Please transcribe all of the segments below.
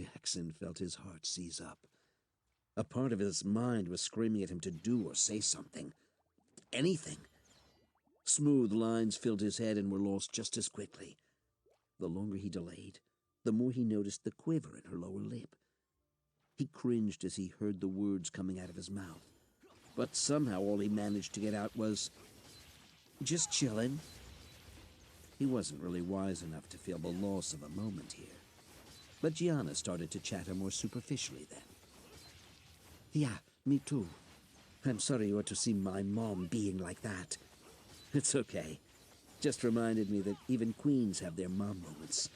Jackson felt his heart seize up. A part of his mind was screaming at him to do or say something. Anything. Smooth lines filled his head and were lost just as quickly. The longer he delayed, the more he noticed the quiver in her lower lip. He cringed as he heard the words coming out of his mouth. But somehow all he managed to get out was, "Just chillin'." He wasn't really wise enough to feel the loss of a moment here. But Gianna started to chatter more superficially then. "Yeah, me too. I'm sorry you had to see my mom being like that." "It's okay. Just reminded me that even queens have their mom moments.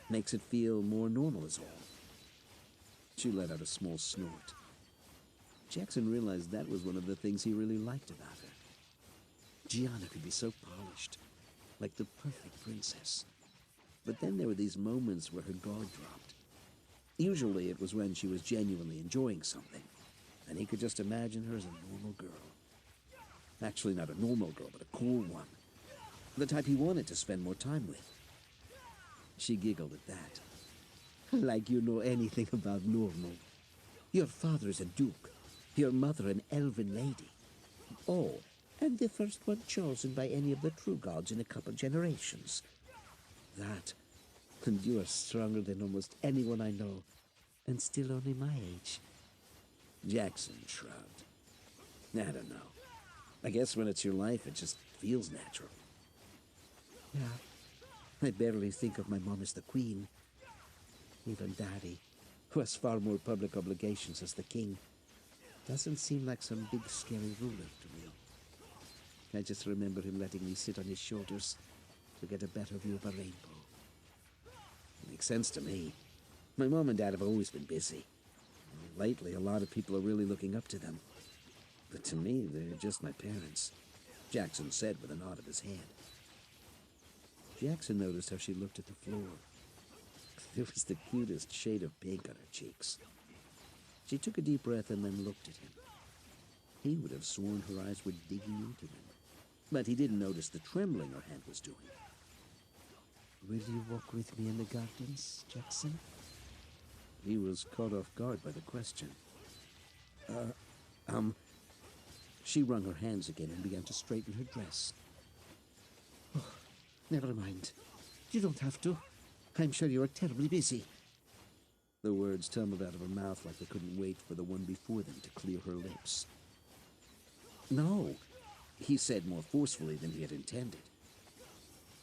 Makes it feel more normal is all." She let out a small snort. Jackson realized that was one of the things he really liked about her. Gianna could be so polished, like the perfect princess. But then there were these moments where her guard dropped. Usually it was when she was genuinely enjoying something, and he could just imagine her as a normal girl. Actually, not a normal girl, but a cool one. The type he wanted to spend more time with. She giggled at that. "Like you know anything about normal. Your father is a duke, your mother an elven lady. Oh, and the first one chosen by any of the true gods in a couple generations. That, and you are stronger than almost anyone I know, and still only my age." Jackson shrugged. "I don't know. I guess when it's your life, it just feels natural." "Yeah, I barely think of my mom as the queen. Even Daddy, who has far more public obligations as the king, doesn't seem like some big scary ruler to me. I just remember him letting me sit on his shoulders to get a better view of a rainbow." "Makes sense to me. My mom and dad have always been busy. Lately, a lot of people are really looking up to them. But to me, they're just my parents," Jackson said with a nod of his head. Jackson noticed how she looked at the floor. There was the cutest shade of pink on her cheeks. She took a deep breath and then looked at him. He would have sworn her eyes were digging into him, but he didn't notice the trembling her hand was doing. "Will you walk with me in the gardens, Jackson?" He was caught off guard by the question. She wrung her hands again and began to straighten her dress. "Oh, never mind. You don't have to. I'm sure you are terribly busy." The words tumbled out of her mouth like they couldn't wait for the one before them to clear her lips. "No," he said more forcefully than he had intended.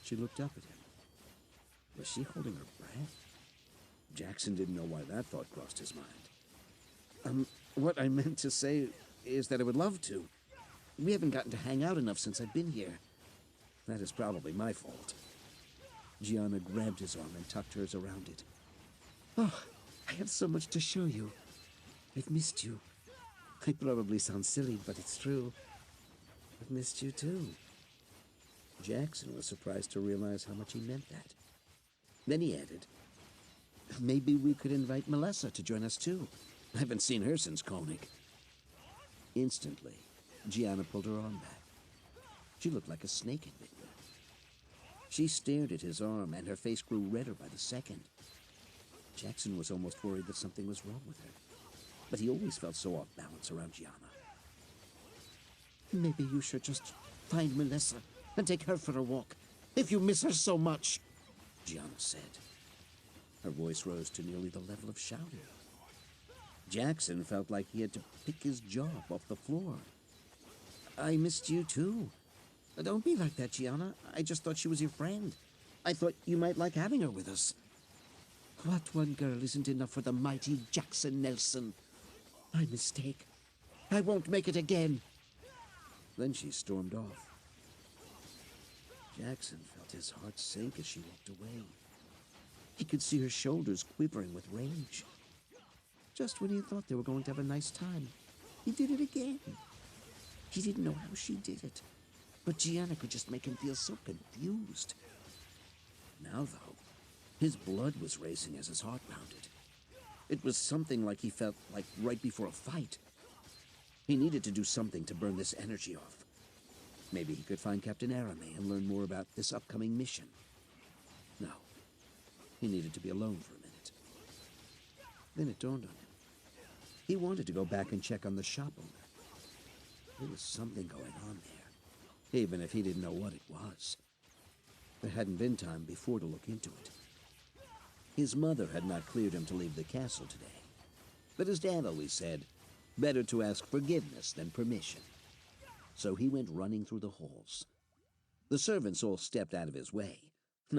She looked up at him. Was she holding her breath? Jackson didn't know why that thought crossed his mind. What I meant to say is that I would love to. We haven't gotten to hang out enough since I've been here. That is probably my fault." Gianna grabbed his arm and tucked hers around it. "Oh, I have so much to show you. I've missed you. I probably sound silly, but it's true. I've missed you too." Jackson was surprised to realize how much he meant that. Then he added, "Maybe we could invite Melissa to join us too. I haven't seen her since Koenig." Instantly, Gianna pulled her arm back. She looked like a snake had bitten her. She stared at his arm, and her face grew redder by the second. Jackson was almost worried that something was wrong with her, but he always felt so off balance around Gianna. "Maybe you should just find Melissa and take her for a walk, if you miss her so much," Gianna said. Her voice rose to nearly the level of shouting. Jackson felt like he had to pick his jaw off the floor. "I missed you too. Don't be like that, Gianna. I just thought she was your friend. I thought you might like having her with us." "What one girl isn't enough for the mighty Jackson Nelson? My mistake. I won't make it again." Then she stormed off. Jackson felt his heart sink as she walked away. He could see her shoulders quivering with rage. Just when he thought they were going to have a nice time, he did it again. He didn't know how she did it, but Gianna could just make him feel so confused. Now, though, his blood was racing as his heart pounded. It was something like he felt like right before a fight. He needed to do something to burn this energy off. Maybe he could find Captain Arame and learn more about this upcoming mission. No, he needed to be alone for a minute. Then it dawned on him. He wanted to go back and check on the shop owner. There was something going on there, even if he didn't know what it was. There hadn't been time before to look into it. His mother had not cleared him to leave the castle today. But his dad always said, better to ask forgiveness than permission. So he went running through the halls. The servants all stepped out of his way,